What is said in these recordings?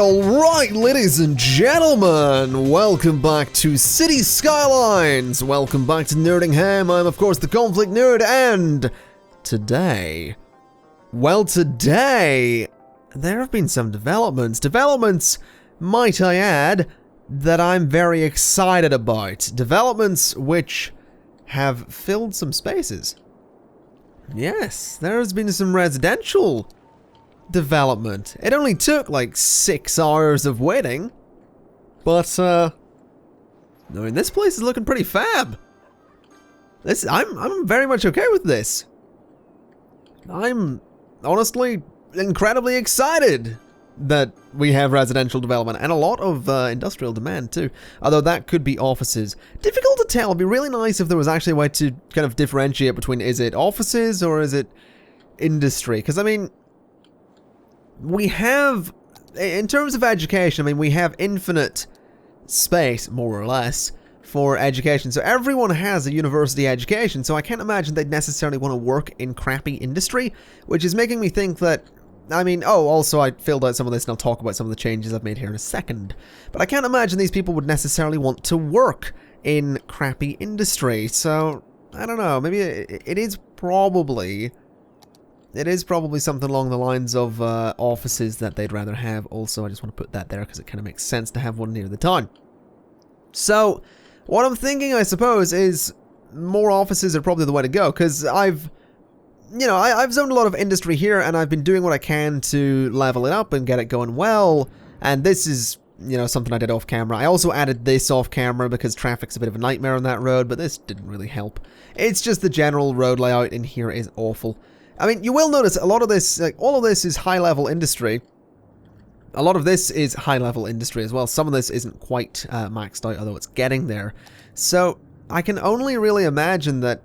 Alright, ladies and gentlemen, welcome back to City Skylines. Welcome back to Nerdingham. I'm, of course, the ConflictNerd, and today, there have been some developments. Developments, might I add, that I'm very excited about. Developments which have filled some spaces. Yes, there has been some residential development. It only took like 6 hours of waiting, but I mean, this place is looking pretty fab. I'm very much okay with this. I'm honestly incredibly excited that we have residential development and a lot of industrial demand too. Although that could be offices. Difficult to tell. It'd be really nice if there was actually a way to kind of differentiate between, is it offices or is it industry? Because I mean, we have, in terms of education, I mean, we have infinite space, more or less, for education. So everyone has a university education, so I can't imagine they'd necessarily want to work in crappy industry, which is making me think that, I mean, oh, also I filled out some of this and I'll talk about some of the changes I've made here in a second. But I can't imagine these people would necessarily want to work in crappy industry. So, I don't know, maybe it is probably something along the lines of offices that they'd rather have. Also, I just want to put that there because it kind of makes sense to have one near the town. So, what I'm thinking, I suppose, is more offices are probably the way to go, because I've zoned a lot of industry here, and I've been doing what I can to level it up and get it going well, and this is, something I did off camera. I also added this off camera because traffic's a bit of a nightmare on that road, but this didn't really help. It's just the general road layout in here is awful. I mean, you will notice a lot of this, like, all of this is high-level industry. A lot of this is high-level industry as well. Some of this isn't quite maxed out, although it's getting there. So, I can only really imagine that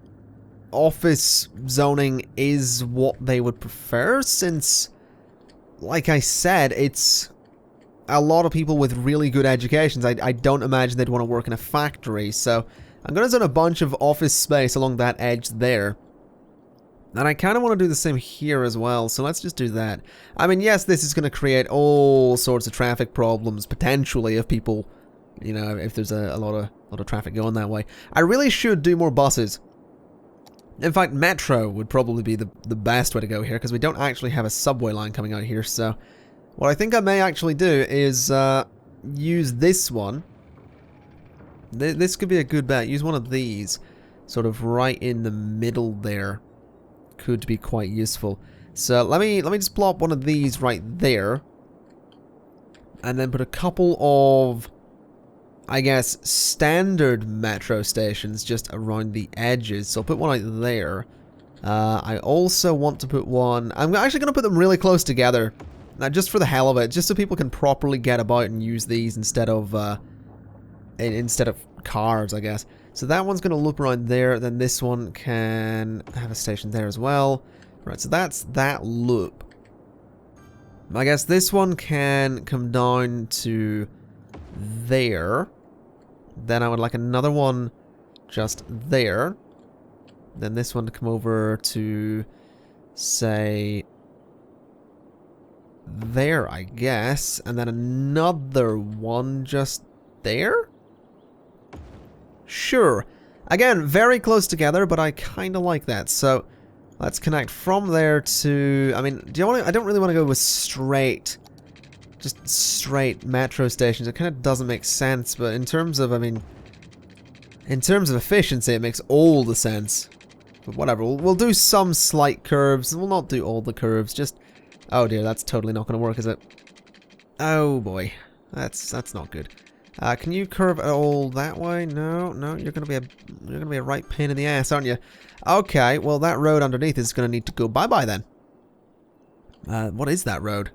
office zoning is what they would prefer, since, like I said, it's a lot of people with really good educations. I don't imagine they'd want to work in a factory, so I'm going to zone a bunch of office space along that edge there. And I kind of want to do the same here as well, so let's just do that. I mean, yes, this is going to create all sorts of traffic problems, potentially, if people, if there's a lot of traffic going that way. I really should do more buses. In fact, metro would probably be the best way to go here, because we don't actually have a subway line coming out here, so what I think I may actually do is use this one. This could be a good bet. Use one of these, sort of right in the middle there. Could be quite useful. So let me just plop one of these right there, and then put a couple of, I guess, standard metro stations just around the edges. So I'll put one right there. I also want to put one, I'm actually going to put them really close together, now just for the hell of it, just so people can properly get about and use these instead of cars, I guess. So that one's going to loop around there, then this one can have a station there as well. Right, so that's that loop. I guess this one can come down to there. Then I would like another one just there. Then this one to come over to, say, there, I guess. And then another one just there? Sure. Again, very close together, but I kind of like that. So let's connect from there to, I mean, I don't really want to go with just straight metro stations. It kind of doesn't make sense, but in terms of, in terms of efficiency, it makes all the sense. But whatever, we'll do some slight curves. We'll not do all the curves, just, oh dear, that's totally not going to work, is it? Oh boy, that's not good. Can you curve at all that way? No, you're gonna be a right pain in the ass, aren't you? Okay, well that road underneath is gonna need to go bye-bye then. What is that road?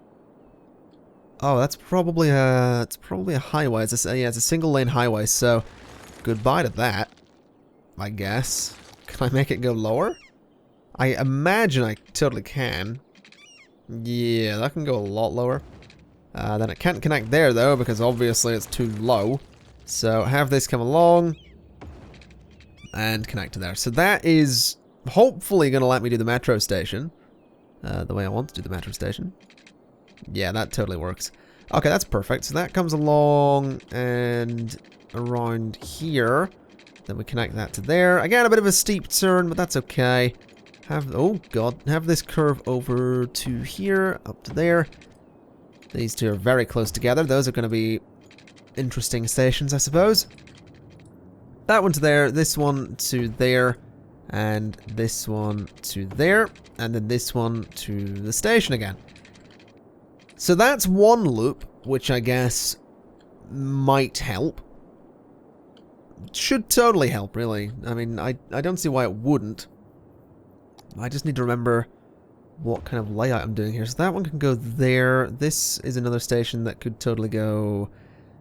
Oh, that's probably it's probably a highway. It's a single lane highway, so goodbye to that, I guess. Can I make it go lower? I imagine I totally can. Yeah, that can go a lot lower. Then it can't connect there though, because obviously it's too low. So have this come along and connect to there. So that is hopefully going to let me do the metro station the way I want to do the metro station. Yeah, that totally works. Okay, that's perfect. So that comes along and around here. Then we connect that to there. Again, a bit of a steep turn, but that's okay. Oh god, have this curve over to here, up to there. These two are very close together. Those are going to be interesting stations, I suppose. That one to there, this one to there, and this one to there, and then this one to the station again. So that's one loop, which I guess might help. Should totally help, really. I mean, I don't see why it wouldn't. I just need to remember what kind of layout I'm doing here. So that one can go there. This is another station that could totally go...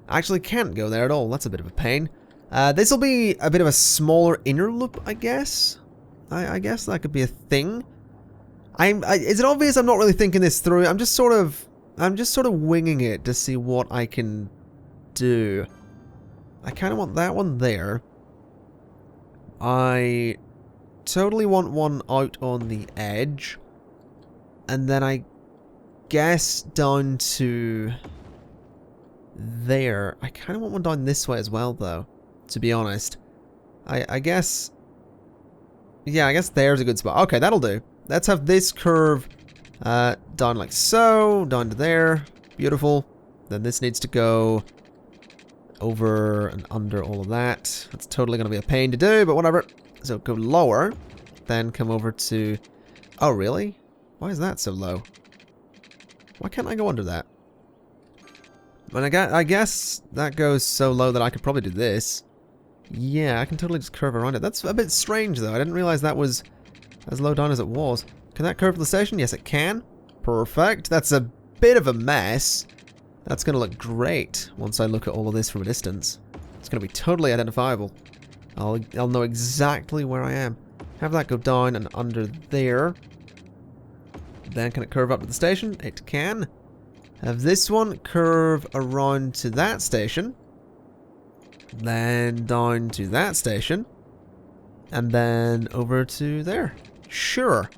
Actually can't go there at all. That's a bit of a pain. This will be a bit of a smaller inner loop, I guess. I guess that could be a thing. Is it obvious I'm not really thinking this through? I'm just sort of winging it to see what I can do. I kind of want that one there. I totally want one out on the edge. And then I guess down to there. I kind of want one down this way as well, though, to be honest. I guess... Yeah, I guess there's a good spot. Okay, that'll do. Let's have this curve down like so, down to there. Beautiful. Then this needs to go over and under all of that. That's totally going to be a pain to do, but whatever. So go lower, then come over to... Oh, really? Why is that so low? Why can't I go under that? But I guess that goes so low that I could probably do this. Yeah, I can totally just curve around it. That's a bit strange, though. I didn't realize that was as low down as it was. Can that curve to the station? Yes, it can. Perfect. That's a bit of a mess. That's going to look great once I look at all of this from a distance. It's going to be totally identifiable. I'll know exactly where I am. Have that go down and under there. Then can it curve up to the station? It can. Have this one curve around to that station. Then down to that station. And then over to there. Sure.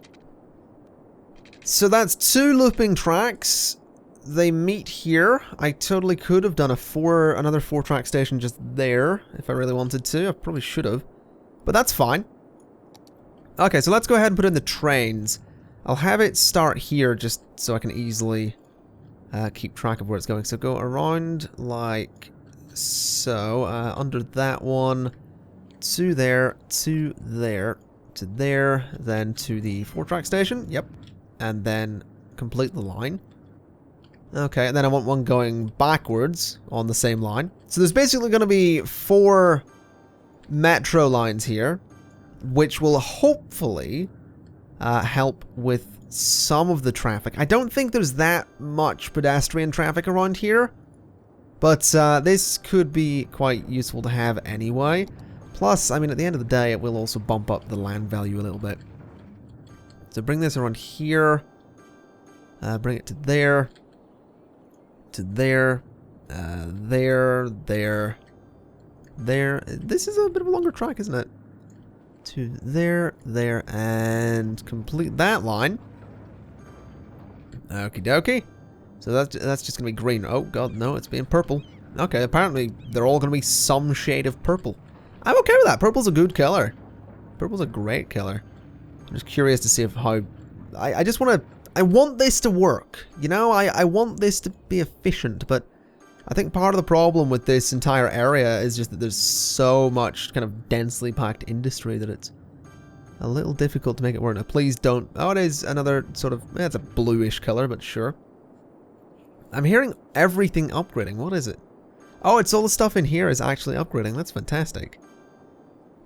So that's two looping tracks. They meet here. I totally could have done another 4-track station just there if I really wanted to. I probably should have. But that's fine. Okay, so let's go ahead and put in the trains. I'll have it start here just so I can easily keep track of where it's going. So go around like so. Under that one. To there. To there. To there. Then to the 4-track station. Yep. And then complete the line. Okay, and then I want one going backwards on the same line. So there's basically going to be 4 metro lines here, which will hopefully help with some of the traffic. I don't think there's that much pedestrian traffic around here, but this could be quite useful to have anyway. Plus, I mean, at the end of the day, it will also bump up the land value a little bit. So bring this around here, bring it to there. To there, there. This is a bit of a longer track, isn't it? To there, and complete that line. Okie dokie. So that's just gonna be green. Oh god, no, it's being purple. Okay, apparently they're all gonna be some shade of purple. I'm okay with that. Purple's a good color. Purple's a great color. I'm just curious to see how. I just want to. I want this to work, you know, I want this to be efficient, but I think part of the problem with this entire area is just that there's so much kind of densely packed industry that it's a little difficult to make it work. Now, please don't... Oh, it is another sort of... it's a bluish color, but sure. I'm hearing everything upgrading. What is it? Oh, it's all the stuff in here is actually upgrading. That's fantastic.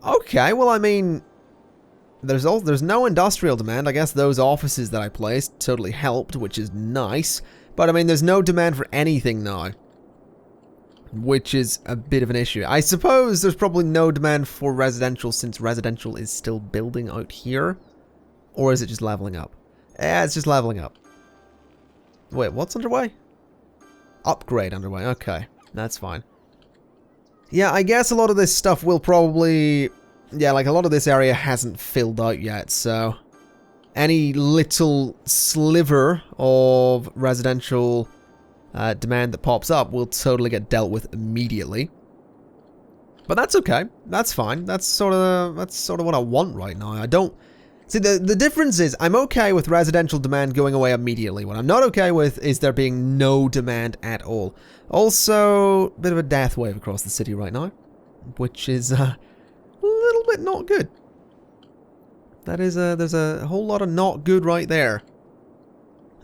Okay, well, I mean... There's no industrial demand. I guess those offices that I placed totally helped, which is nice. But I mean, there's no demand for anything now, which is a bit of an issue. I suppose there's probably no demand for residential since residential is still building out here. Or is it just leveling up? Yeah, it's just leveling up. Wait, what's underway? Upgrade underway. Okay, that's fine. Yeah, I guess a lot of this stuff will probably... Yeah, like a lot of this area hasn't filled out yet, so any little sliver of residential demand that pops up will totally get dealt with immediately. But that's okay. That's fine. That's sort of what I want right now. I don't see the difference is I'm okay with residential demand going away immediately. What I'm not okay with is there being no demand at all. Also, a bit of a death wave across the city right now, which is a little bit not good. That is there's a whole lot of not good right there.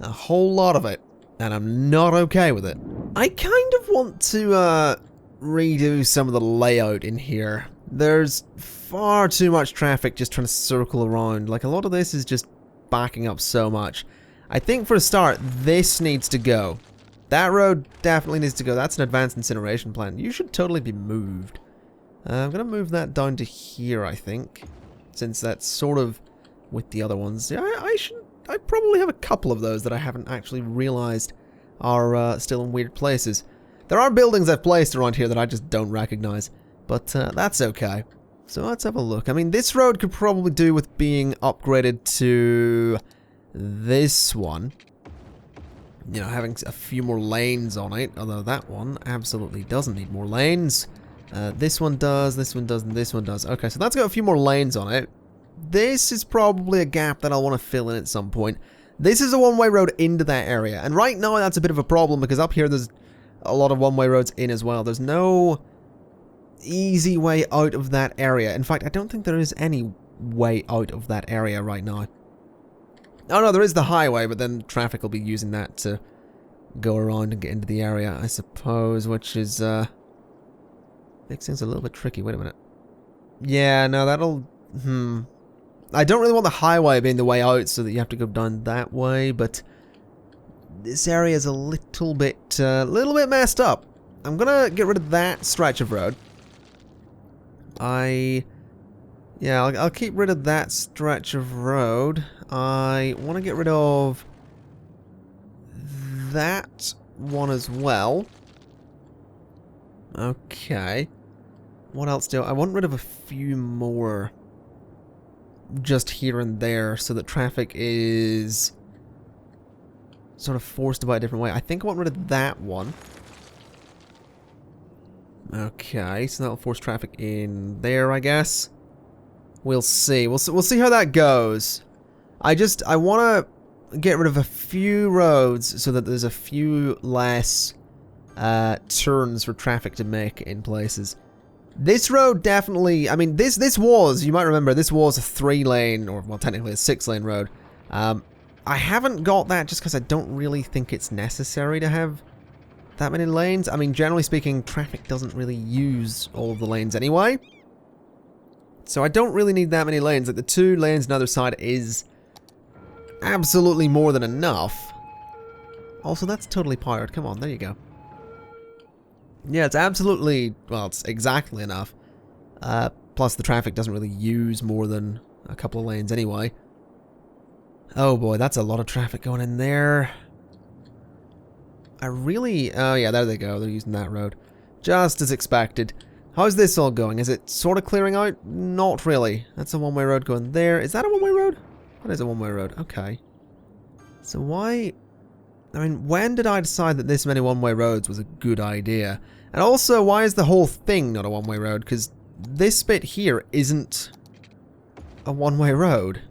A whole lot of it, and I'm not okay with it. I kind of want to redo some of the layout in here. There's far too much traffic just trying to circle around. Like, a lot of this is just backing up so much. I think for a start, this needs to go. That road definitely needs to go. That's an advanced incineration plant. You should totally be moved. I'm going to move that down to here, I think. Since that's sort of with the other ones. Yeah, I probably have a couple of those that I haven't actually realized are still in weird places. There are buildings I've placed around here that I just don't recognize, but that's okay. So let's have a look. I mean, this road could probably do with being upgraded to this one. You know, having a few more lanes on it, although that one absolutely doesn't need more lanes. This one does, and this one does. Okay, so that's got a few more lanes on it. This is probably a gap that I'll want to fill in at some point. This is a one-way road into that area, and right now that's a bit of a problem because up here there's a lot of one-way roads in as well. There's no easy way out of that area. In fact, I don't think there is any way out of that area right now. Oh no, there is the highway, but then traffic will be using that to go around and get into the area, I suppose, which is, makes things a little bit tricky. Wait a minute. Yeah, no, that'll, I don't really want the highway being the way out so that you have to go down that way, but this area is a little bit messed up. I'm gonna get rid of that stretch of road. I'll keep rid of that stretch of road. I want to get rid of that one as well. Okay. What else do I want rid of a few more just here and there so that traffic is sort of forced about a different way. I think I want rid of that one. Okay, so that'll force traffic in there, I guess. We'll see. We'll see how that goes. I want to get rid of a few roads so that there's a few less turns for traffic to make in places. This road definitely, I mean, this was, you might remember, this was a 3-lane, or well, technically a 6-lane road. I haven't got that just because I don't really think it's necessary to have that many lanes. I mean, generally speaking, traffic doesn't really use all of the lanes anyway. So I don't really need that many lanes. Like, the 2 lanes on either side is absolutely more than enough. Also, that's totally powered. Come on, there you go. Yeah, it's absolutely, well, it's exactly enough. Plus, the traffic doesn't really use more than a couple of lanes anyway. Oh boy, that's a lot of traffic going in there. Oh yeah, there they go. They're using that road. Just as expected. How's this all going? Is it sort of clearing out? Not really. That's a one-way road going there. Is that a one-way road? That is a one-way road. Okay. So why... I mean, when did I decide that this many one-way roads was a good idea? And also, why is the whole thing not a one-way road? Because this bit here isn't a one-way road.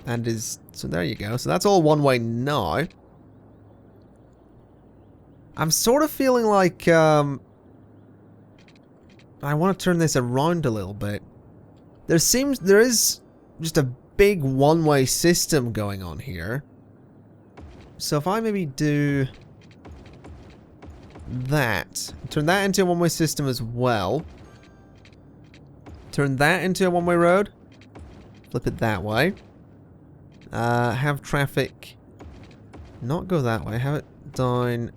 And is... So there you go. So that's all one-way now. I'm sort of feeling like, I want to turn this around a little bit. There is just a big one-way system going on here. So if I maybe do that, turn that into a one-way system as well. Turn that into a one-way road. Flip it that way. Have traffic not go that way. Have it down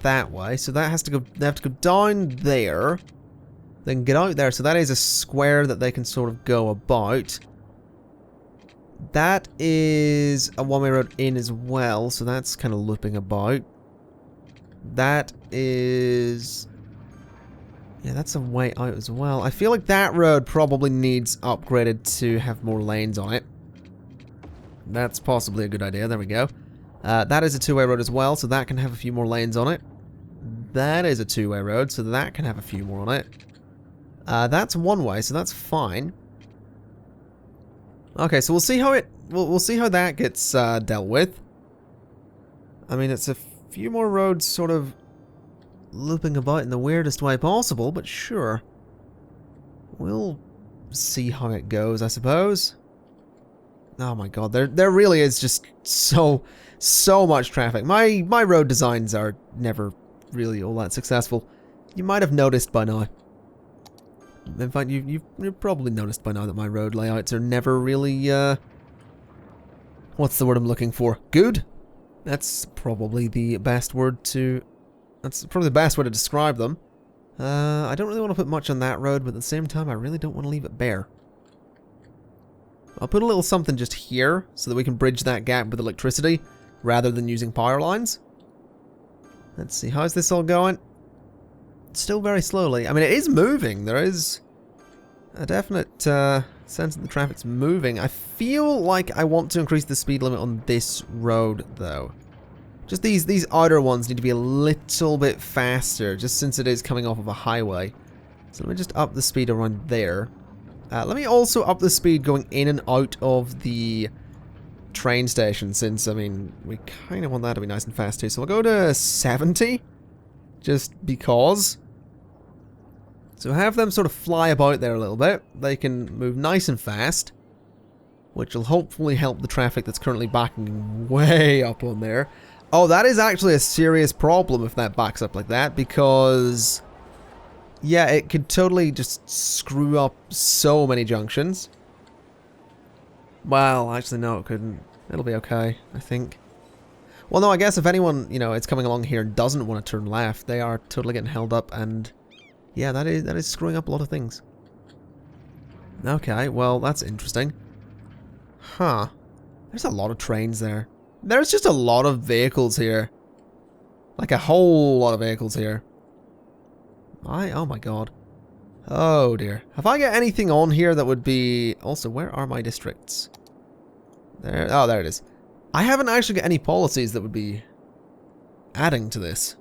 that way. So that has to go. They have to go down there. Then get out there. So that is a square that they can sort of go about. That is a one-way road in as well. So that's kind of looping about. That is... yeah, that's a way out as well. I feel like that road probably needs upgraded to have more lanes on it. That's possibly a good idea. There we go. That is a two-way road as well, so that can have a few more lanes on it. That is a two-way road, so that can have a few more on it. That's one way, so that's fine. Okay, so we'll see how we'll see how that gets dealt with. I mean, it's a few more roads sort of looping about in the weirdest way possible, but sure. We'll see how it goes, I suppose. Oh my god, there really is just so much traffic. My road designs are never really all that successful. You might have noticed by now. In fact, you've probably noticed by now that my road layouts are never really, what's the word I'm looking for? Good? That's probably the best word to... That's probably the best way to describe them. I don't really want to put much on that road, but at the same time, I really don't want to leave it bare. I'll put a little something just here, so that we can bridge that gap with electricity, rather than using power lines. Let's see, how's this all going? Still very slowly. I mean, it is moving. There is a definite sense that the traffic's moving. I feel like I want to increase the speed limit on this road, though. Just these outer ones need to be a little bit faster, just since it is coming off of a highway. So let me just up the speed around there. Let me also up the speed going in and out of the train station, since, I mean, we kind of want that to be nice and fast too. So we'll go to 70, just because. So have them sort of fly about there a little bit. They can move nice and fast, which will hopefully help the traffic that's currently backing way up on there. Oh, that is actually a serious problem if that backs up like that, because... yeah, it could totally just screw up so many junctions. Well, actually, no, it couldn't. It'll be okay, I think. Well, no, I guess if anyone, you know, is coming along here and doesn't want to turn left, they are totally getting held up, and yeah, that is screwing up a lot of things. Okay, well, that's interesting. Huh. There's a lot of trains there. There's just a lot of vehicles here. Like a whole lot of vehicles here. Oh my god. Oh dear. Have I got anything on here that would be... Also, where are my districts? There. Oh, there it is. I haven't actually got any policies that would be adding to this,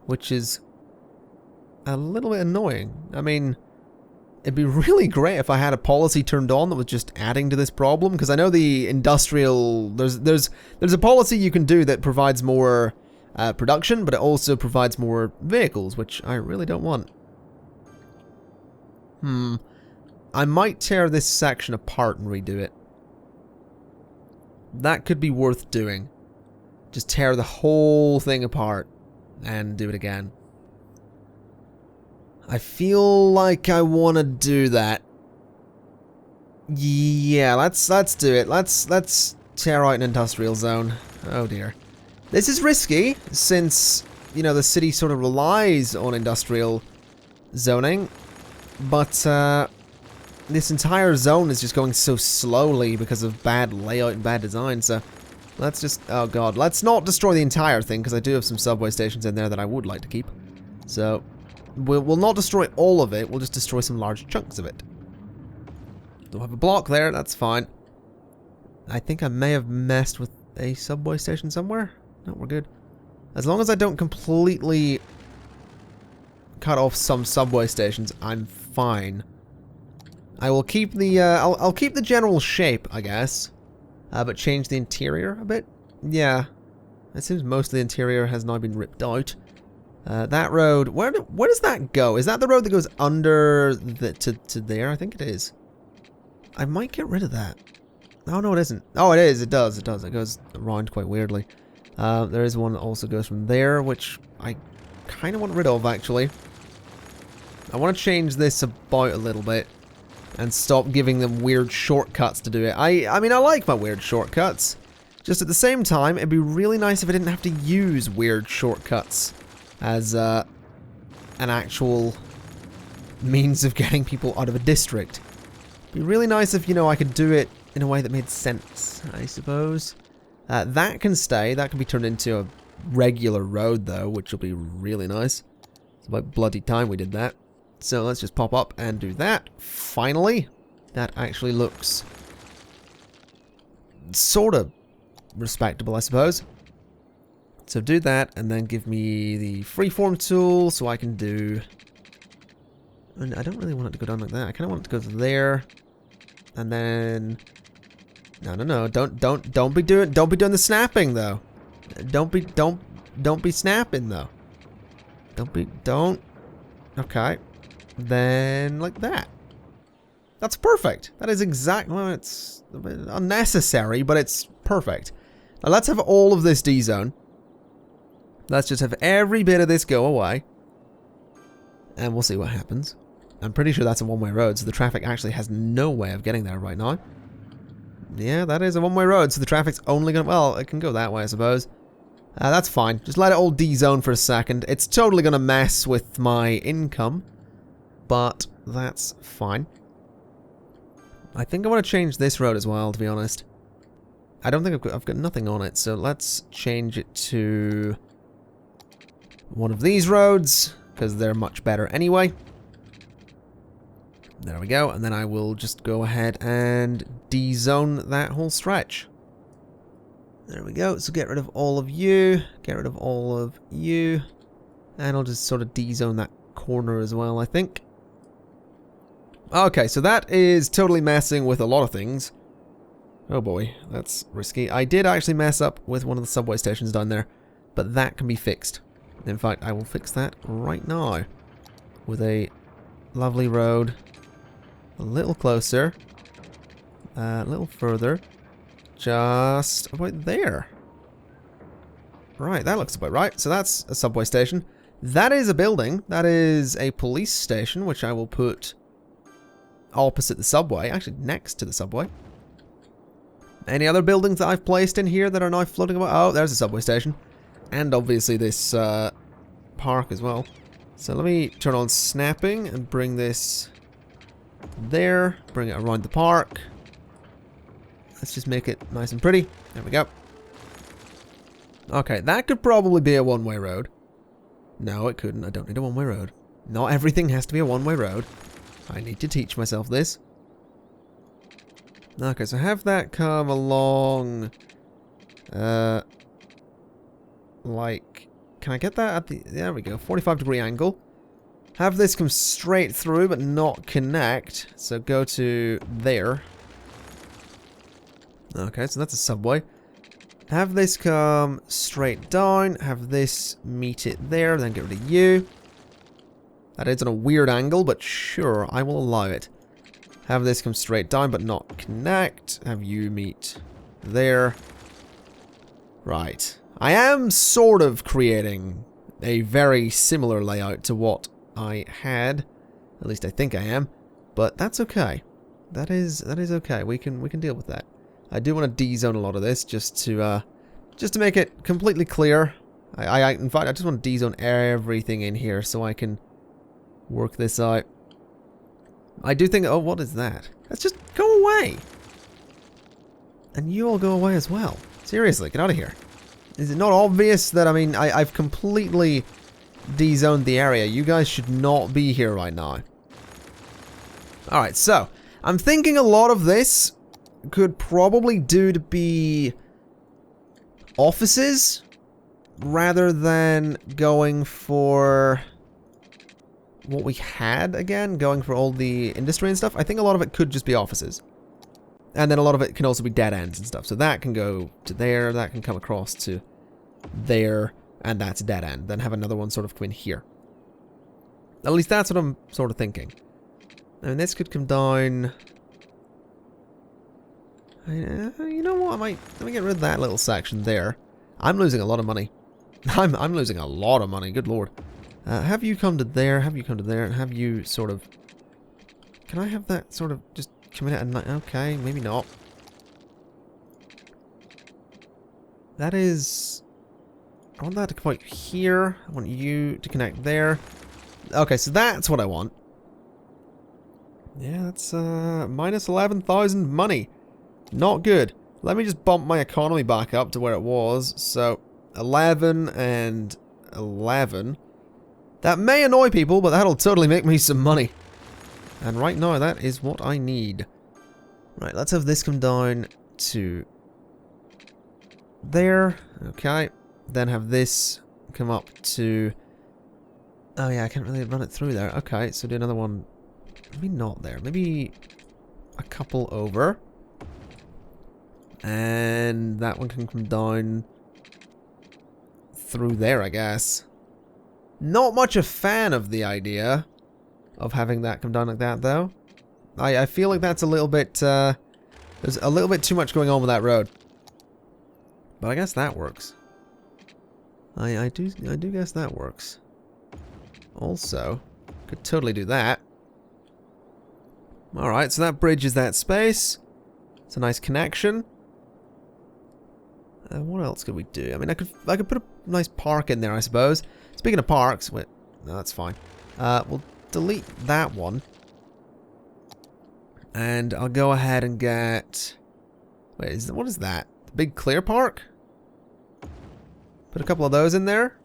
which is a little bit annoying. I mean, it'd be really great if I had a policy turned on that was just adding to this problem, because I know the industrial... There's a policy you can do that provides more... production, but it also provides more vehicles, which I really don't want. I might tear this section apart and redo it. That could be worth doing. Just tear the whole thing apart and do it again. I feel like I want to do that. Yeah, let's do it. Let's tear out an industrial zone. Oh dear. This is risky, since, you know, the city sort of relies on industrial zoning, but this entire zone is just going so slowly because of bad layout and bad design, so let's just, oh god, let's not destroy the entire thing, because I do have some subway stations in there that I would like to keep. So, we'll not destroy all of it, we'll just destroy some large chunks of it. Don't have a block there, that's fine. I think I may have messed with a subway station somewhere. No, we're good. As long as I don't completely cut off some subway stations, I'm fine. I will keep the, I'll keep the general shape, I guess. But change the interior a bit. Yeah. It seems most of the interior has now been ripped out. That road, where does that go? Is that the road that goes under to there? I think it is. I might get rid of that. Oh, no, it isn't. Oh, it is. It does. It does. It goes around quite weirdly. There is one that also goes from there, which I kind of want rid of, actually. I want to change this about a little bit and stop giving them weird shortcuts to do it. I mean, I like my weird shortcuts. Just at the same time, it'd be really nice if I didn't have to use weird shortcuts as an actual means of getting people out of a district. It'd be really nice if, you know, I could do it in a way that made sense, I suppose. That can stay. That can be turned into a regular road, though, which will be really nice. It's about bloody time we did that. So let's just pop up and do that. Finally, that actually looks sort of respectable, I suppose. So do that, and then give me the freeform tool so I can do... And I don't really want it to go down like that. I kind of want it to go there, and then... No. Don't be doing the snapping though. Don't be snapping though. Don't. Okay. Then like that. That's perfect. That is exactly, well, it's a bit unnecessary, but it's perfect. Now let's have all of this D-zone. Let's just have every bit of this go away. And we'll see what happens. I'm pretty sure that's a one-way road, so the traffic actually has no way of getting there right now. Yeah, that is a one-way road, so the traffic's only gonna... Well, it can go that way, I suppose. That's fine. Just let it all D-zone for a second. It's totally gonna mess with my income, but that's fine. I think I want to change this road as well, to be honest. I don't think I've got nothing on it, so let's change it to one of these roads, because they're much better anyway. There we go, and then I will just go ahead and D-zone that whole stretch. There we go, so get rid of all of you, get rid of all of you, and I'll just sort of D-zone that corner as well, I think. Okay, so that is totally messing with a lot of things. Oh boy, that's risky. I did actually mess up with one of the subway stations down there, but that can be fixed. In fact, I will fix that right now with a lovely road. A little closer. A little further. Just about there. Right, that looks about right. So that's a subway station. That is a building. That is a police station, which I will put opposite the subway. Actually, next to the subway. Any other buildings that I've placed in here that are now floating about? Oh, there's a subway station. And obviously this park as well. So let me turn on snapping and bring this... there, bring it around the park. Let's just make it nice and pretty. There we go. Okay, that could probably be a one-way road. No, it couldn't. I don't need a one-way road. Not everything has to be a one-way road. I need to teach myself this. Okay, so have that come along... like... Can I get that at the... There we go, 45-degree angle. Have this come straight through, but not connect. So go to there. Okay, so that's a subway. Have this come straight down. Have this meet it there, then get rid of you. That is on a weird angle, but sure, I will allow it. Have this come straight down, but not connect. Have you meet there. Right. I am sort of creating a very similar layout to what I had. At least I think I am. But that's okay. That is okay. We can deal with that. I do want to D-zone a lot of this just to make it completely clear. In fact, I just want to D-zone everything in here so I can work this out. I do think... Oh, what is that? Let's just go away. And you all go away as well. Seriously, get out of here. Is it not obvious that, I mean, I've completely D-zoned the area. You guys should not be here right now. Alright, so, I'm thinking a lot of this could probably do to be offices rather than going for what we had again, going for all the industry and stuff. I think a lot of it could just be offices. And then a lot of it can also be dead ends and stuff. So that can go to there, that can come across to there, and that's a dead end. Then have another one sort of come in here. At least that's what I'm sort of thinking. I mean, this could come down... you know what, let me get rid of that little section there. I'm losing a lot of money. I'm losing a lot of money, good lord. Have you come to there, have you come to there, and have you sort of... Can I have that sort of just come in at a night? Okay, maybe not. That is... I want that to come out here. I want you to connect there. Okay, so that's what I want. Yeah, that's minus 11,000 money. Not good. Let me just bump my economy back up to where it was. So, 11 and 11. That may annoy people, but that'll totally make me some money. And right now, that is what I need. Right, let's have this come down to there. Okay. Then have this come up to... Oh yeah, I can't really run it through there. Okay, so do another one. Maybe not there. Maybe a couple over. And that one can come down through there, I guess. Not much a fan of the idea of having that come down like that, though. I feel like that's a little bit, there's a little bit too much going on with that road. But I guess that works. I do guess that works. Also, could totally do that. Alright, so that bridges that space. It's a nice connection. What else could we do? I mean, I could put a nice park in there, I suppose. Speaking of parks, wait, no, that's fine. We'll delete that one. And I'll go ahead and get... Wait, what is that? The big clear park? Put a couple of those in there.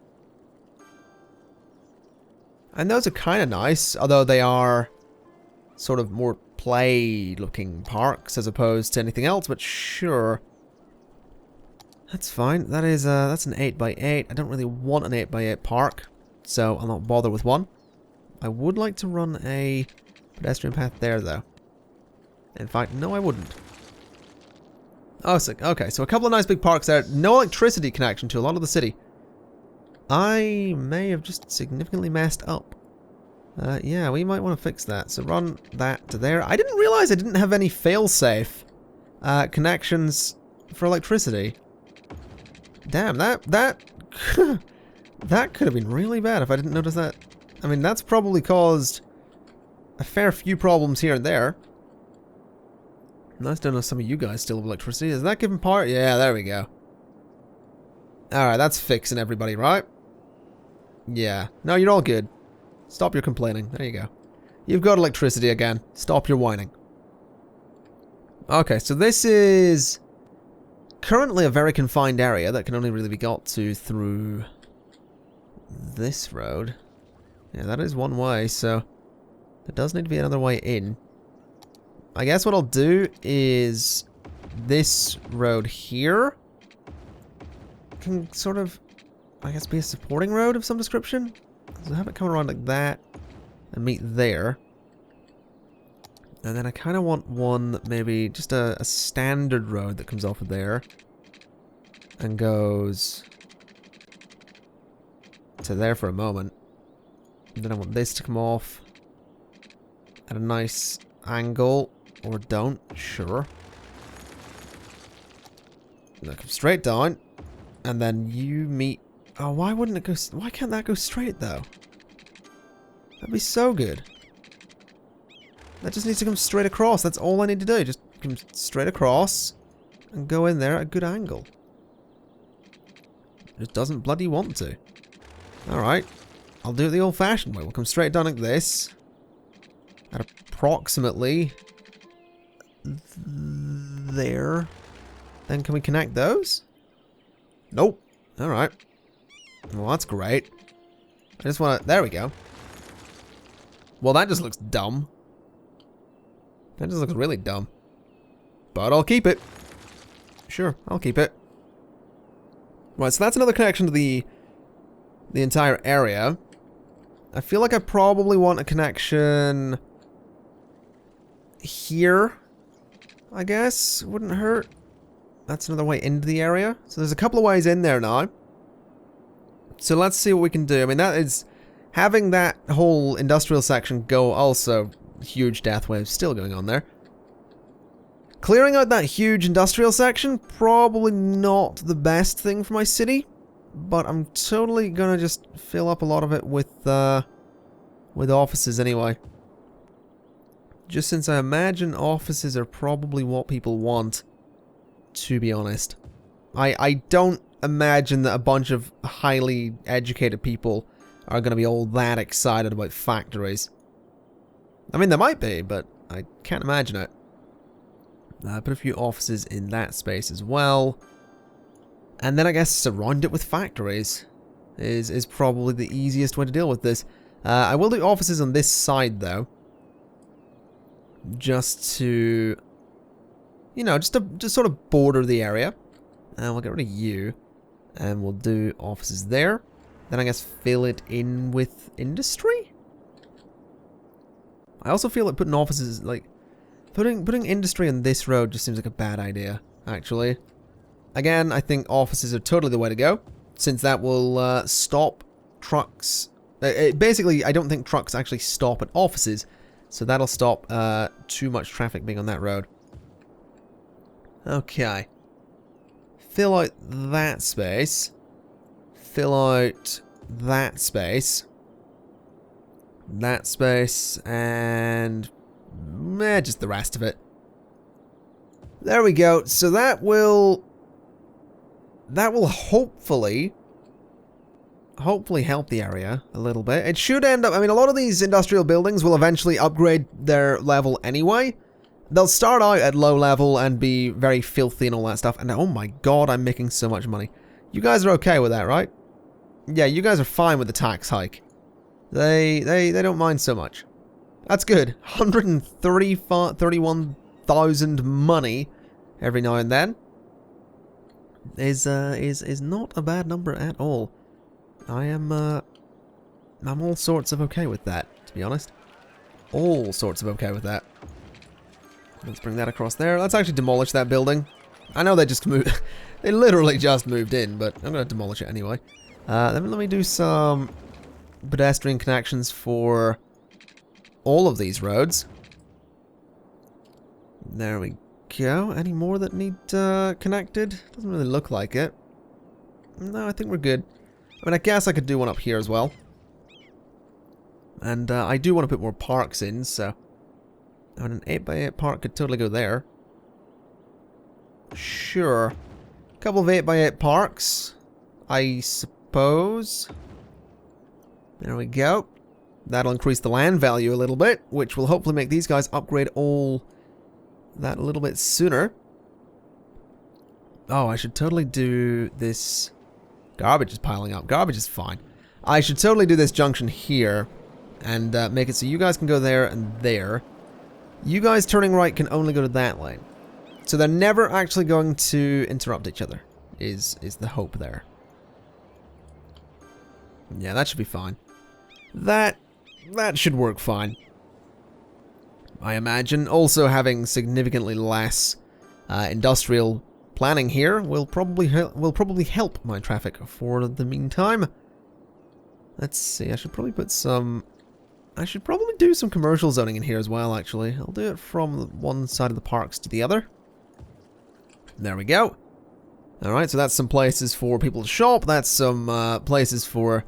And those are kind of nice, although they are sort of more play-looking parks as opposed to anything else, but sure. That's fine. That is, that's an 8x8. I don't really want an 8x8 park, so I'll not bother with one. I would like to run a pedestrian path there, though. In fact, no, I wouldn't. Oh, so, okay, so a couple of nice big parks there. No electricity connection to a lot of the city. I may have just significantly messed up. Yeah, we might want to fix that. So run that to there. I didn't realize I didn't have any fail-safe connections for electricity. Damn, that that could have been really bad if I didn't notice that. I mean, that's probably caused a fair few problems here and there. Nice to know some of you guys still have electricity. Is that giving power? Yeah, there we go. Alright, that's fixing everybody, right? Yeah. No, you're all good. Stop your complaining. There you go. You've got electricity again. Stop your whining. Okay, so this is currently a very confined area that can only really be got to through this road. Yeah, that is one way, so there does need to be another way in. I guess what I'll do is this road here can sort of, I guess, be a supporting road of some description. So have it come around like that and meet there. And then I kind of want one, maybe just a standard road that comes off of there and goes to there for a moment. And then I want this to come off at a nice angle, or don't, sure. And that comes straight down, and then you meet... Oh, why wouldn't it go... Why can't that go straight, though? That'd be so good. That just needs to come straight across. That's all I need to do. Just come straight across and go in there at a good angle. It just doesn't bloody want to. Alright. I'll do it the old-fashioned way. We'll come straight down like this. At approximately... there. Then can we connect those? Nope. Alright. Well, that's great. I just want to... There we go. Well, that just looks dumb. That just looks really dumb. But I'll keep it. Sure, I'll keep it. Right, so that's another connection to the entire area. I feel like I probably want a connection here, I guess. Wouldn't hurt. That's another way into the area. So there's a couple of ways in there now. So let's see what we can do. I mean, that is... Having that whole industrial section go also... Huge death wave still going on there. Clearing out that huge industrial section, probably not the best thing for my city. But I'm totally gonna just fill up a lot of it with offices anyway. Just since I imagine offices are probably what people want, to be honest. I don't imagine that a bunch of highly educated people are gonna be all that excited about factories. I mean, there might be, but I can't imagine it. Put a few offices in that space as well. And then I guess surround it with factories is probably the easiest way to deal with this. I will do offices on this side, though. Just to, you know, just to sort of border the area. And we'll get rid of you. And we'll do offices there. Then I guess fill it in with industry? I also feel like putting offices, like, putting industry on this road just seems like a bad idea, actually. Again, I think offices are totally the way to go, since that will stop trucks. Basically, I don't think trucks actually stop at offices, so that'll stop too much traffic being on that road. Okay. Fill out that space. Fill out that space. That space, and just the rest of it. There we go. So that will hopefully help the area a little bit. It should end up, I mean, a lot of these industrial buildings will eventually upgrade their level anyway. They'll start out at low level and be very filthy and all that stuff. And oh my god, I'm making so much money. You guys are okay with that, right? Yeah, you guys are fine with the tax hike. They don't mind so much. That's good. 131,000 money every now and then is not a bad number at all. I'm all sorts of okay with that, to be honest. All sorts of okay with that. Let's bring that across there. Let's actually demolish that building. I know they just moved. They literally just moved in, but I'm gonna demolish it anyway. Let me do some pedestrian connections for all of these roads. There we go. Any more that need connected? Doesn't really look like it. No, I think we're good. I mean, I guess I could do one up here as well. And I do want to put more parks in, so I mean, an 8x8 park could totally go there. Sure. A couple of 8x8 parks, I suppose. There we go. That'll increase the land value a little bit, which will hopefully make these guys upgrade all that a little bit sooner. Oh, I should totally do this. Garbage is piling up. Garbage is fine. I should totally do this junction here and make it so you guys can go there and there. You guys turning right can only go to that lane. So they're never actually going to interrupt each other, is the hope there. Yeah, that should be fine. That should work fine, I imagine. Also, having significantly less industrial planning here will probably help my traffic for the meantime. Let's see. I should probably do some commercial zoning in here as well. Actually, I'll do it from one side of the parks to the other. There we go. All right, so that's some places for people to shop. That's some places for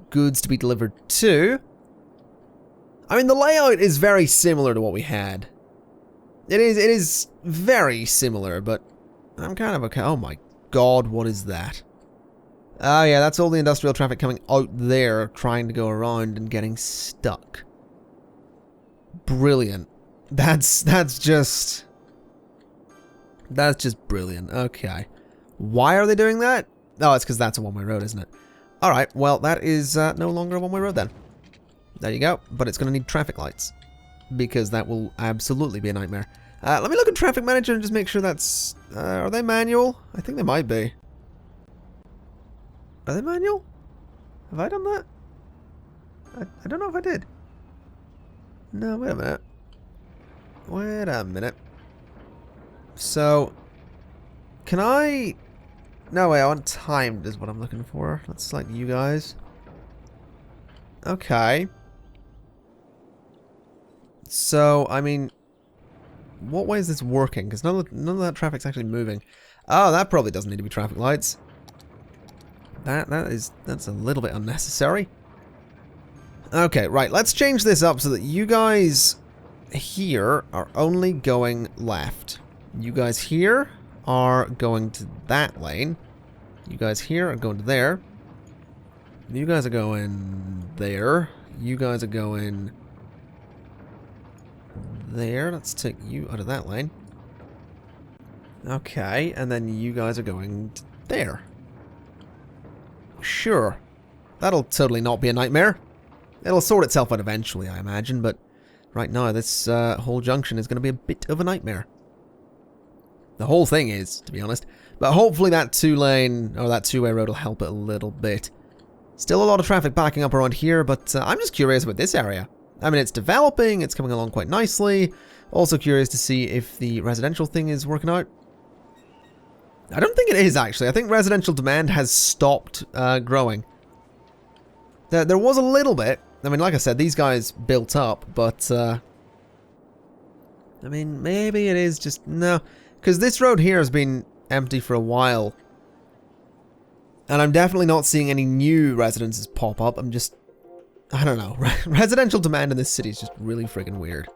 goods to be delivered to. I mean, the layout is very similar to what we had. It is very similar, but I'm kind of okay. Oh my god, what is that? Oh yeah, that's all the industrial traffic coming out there, trying to go around and getting stuck. Brilliant. That's just brilliant. Okay. Why are they doing that? Oh, it's because that's a one-way road, isn't it? Alright, well, that is no longer a one-way road then. There you go. But it's going to need traffic lights, because that will absolutely be a nightmare. Let me look at Traffic Manager and just make sure that's... are they manual? I think they might be. Are they manual? Have I done that? I don't know if I did. No, wait a minute. Wait a minute. So, can I... No, wait, I want timed is what I'm looking for. Let's select you guys. Okay. So, I mean, what way is this working? Because none of that traffic's actually moving. Oh, that probably doesn't need to be traffic lights. That's a little bit unnecessary. Okay, right, let's change this up so that you guys here are only going left. You guys here are going to that lane. You guys here are going to there. You guys are going there. You guys are going there. Let's take you out of that lane. Okay, and then you guys are going to there. Sure. That'll totally not be a nightmare. It'll sort itself out eventually, I imagine, but right now this whole junction is going to be a bit of a nightmare. The whole thing is, to be honest. But hopefully that 2-lane, or that 2-way road will help it a little bit. Still a lot of traffic backing up around here, but I'm just curious about this area. I mean, it's developing, it's coming along quite nicely. Also curious to see if the residential thing is working out. I don't think it is, actually. I think residential demand has stopped growing. There was a little bit. I mean, like I said, these guys built up, but... I mean, maybe it is just... No, because this road here has been empty for a while. And I'm definitely not seeing any new residences pop up. I'm just... I don't know. Residential demand in this city is just really friggin' weird.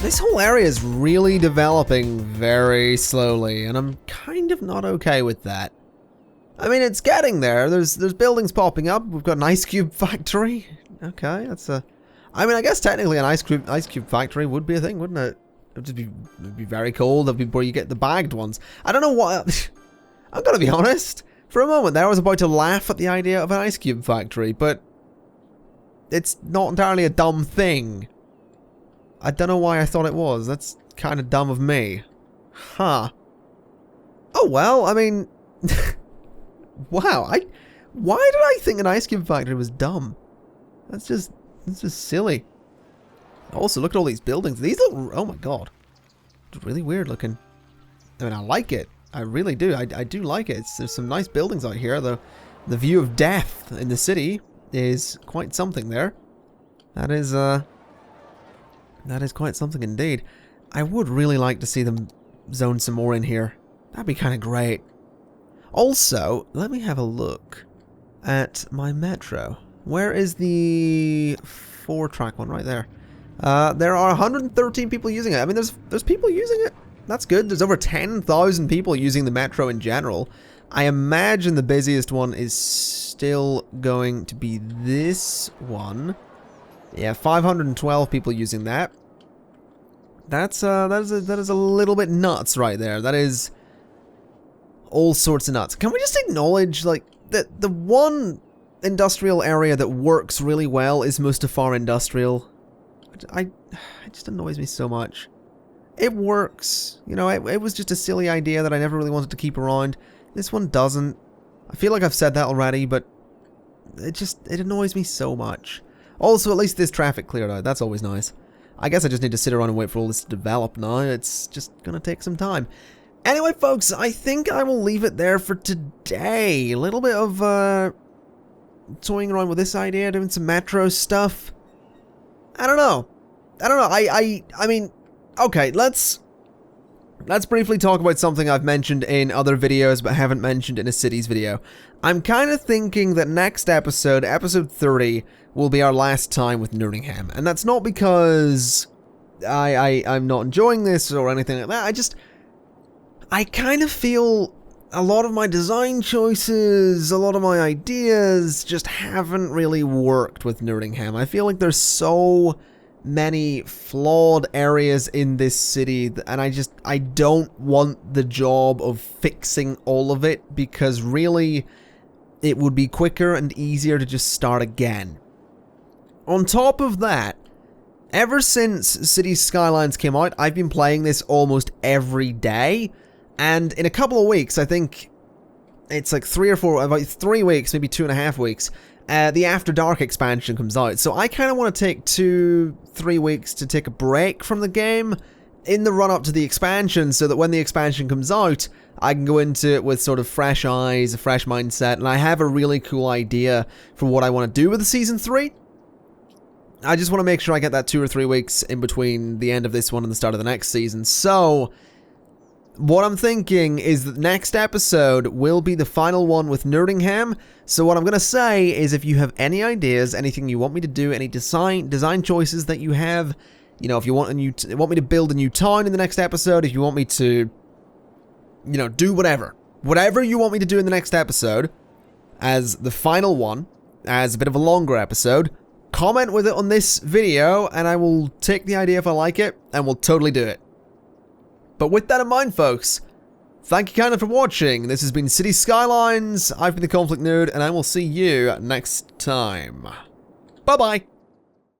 This whole area is really developing very slowly, and I'm kind of not okay with that. I mean, it's getting there. There's buildings popping up. We've got an ice cube factory. Okay, that's a... I mean, I guess technically an ice cube factory would be a thing, wouldn't it? It'd be very cold. That'd be where you get the bagged ones. I don't know what... I'm gonna be honest. For a moment there, I was about to laugh at the idea of an ice cube factory, but... it's not entirely a dumb thing. I don't know why I thought it was. That's kind of dumb of me. Huh. Oh well, I mean... wow, why did I think an ice cube factory was dumb? That's just silly. Also, look at all these buildings. These look... oh my god. It's really weird looking. I mean, I like it. I really do. I do like it. There's some nice buildings out here. The view of death in the city is quite something there. That is quite something indeed. I would really like to see them zone some more in here. That'd be kind of great. Also, let me have a look at my metro. Where is the 4-track one? Right there. There are 113 people using it. I mean, there's people using it. That's good. There's over 10,000 people using the metro in general. I imagine the busiest one is still going to be this one. Yeah, 512 people using that. That is a little bit nuts right there. That is all sorts of nuts. Can we just acknowledge, like, that the one industrial area that works really well is Mustafar Industrial? It just annoys me so much. It works. You know, it was just a silly idea that I never really wanted to keep around. This one doesn't. I feel like I've said that already, but it annoys me so much. Also, at least this traffic cleared out. That's always nice. I guess I just need to sit around and wait for all this to develop now. It's just gonna take some time. Anyway, folks, I think I will leave it there for today. A little bit of, toying around with this idea, doing some metro stuff. I don't know. I mean, okay, let's briefly talk about something I've mentioned in other videos but haven't mentioned in a cities video. I'm kind of thinking that next episode, episode 30, will be our last time with Nottingham. And that's not because I'm not enjoying this or anything like that. I kind of feel a lot of my design choices, a lot of my ideas just haven't really worked with Nottingham. I feel like there's so many flawed areas in this city, and I don't want the job of fixing all of it, because really it would be quicker and easier to just start again. On top of that, ever since Cities Skylines came out, I've been playing this almost every day, and in a couple of weeks, I think it's like about 3 weeks, maybe 2.5 weeks, the After Dark expansion comes out. So I kind of want to take 2-3 weeks to take a break from the game in the run-up to the expansion, so that when the expansion comes out, I can go into it with sort of fresh eyes, a fresh mindset, and I have a really cool idea for what I want to do with the Season 3. I just want to make sure I get that 2 or 3 weeks in between the end of this one and the start of the next season. So what I'm thinking is that next episode will be the final one with Nottingham. So what I'm going to say is, if you have any ideas, anything you want me to do, any design choices that you have, you know, if you want me to build a new town in the next episode, if you want me to you know, do whatever. Whatever you want me to do in the next episode, as the final one, as a bit of a longer episode, comment with it on this video, and I will take the idea if I like it, and we'll totally do it. But with that in mind, folks, thank you kindly for watching. This has been City Skylines. I've been the ConflictNerd, and I will see you next time. Bye-bye.